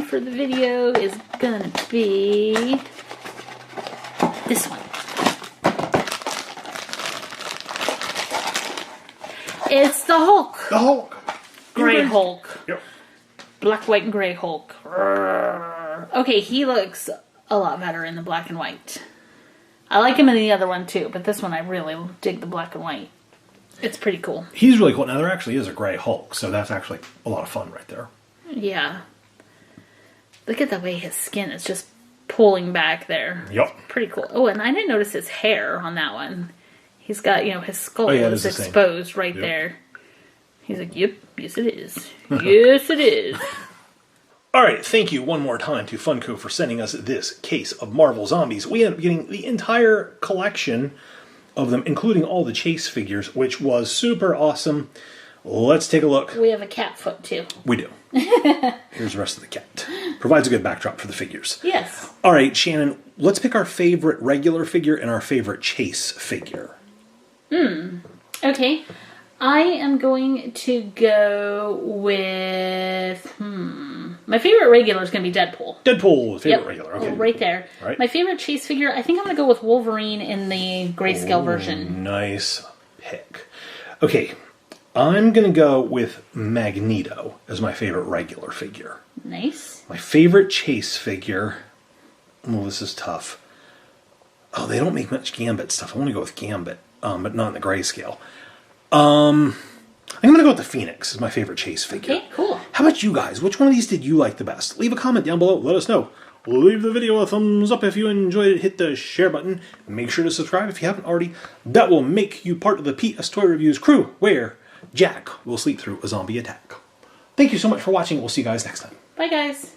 for the video is gonna be this one. It's the Hulk. The Hulk. Gray Hulk. Yep. Black, white, and gray Hulk. Okay, he looks a lot better in the black and white. I like him in the other one too, but this one I really dig the black and white. It's pretty cool. He's really cool. Now, there actually is a gray Hulk, so that's actually a lot of fun right there. Yeah. Look at the way his skin is just pulling back there. Yep. Pretty cool. Oh, and I didn't notice his hair on that one. He's got, his skull is exposed right there. He's like, yep, yes it is. Yes it is. All right, thank you one more time to Funko for sending us this case of Marvel Zombies. We ended up getting the entire collection of them, including all the chase figures, which was super awesome. Let's take a look. We have a cat foot, too. We do. Here's the rest of the cat. Provides a good backdrop for the figures. Yes. All right, Shannon, let's pick our favorite regular figure and our favorite chase figure. Okay. I am going to go with... My favorite regular is going to be Deadpool. Deadpool, favorite regular. Okay. Right there. All right. My favorite chase figure, I think I'm going to go with Wolverine in the grayscale version. Nice pick. Okay, I'm going to go with Magneto as my favorite regular figure. Nice. My favorite chase figure... Oh, this is tough. Oh, they don't make much Gambit stuff. I want to go with Gambit, but not in the grayscale. I'm going to go with the Phoenix as my favorite chase figure. Okay, cool. How about you guys? Which one of these did you like the best? Leave a comment down below. Let us know. Leave the video a thumbs up if you enjoyed it. Hit the share button. Make sure to subscribe if you haven't already. That will make you part of the PS Toy Reviews crew, where Jack will sleep through a zombie attack. Thank you so much for watching. We'll see you guys next time. Bye, guys.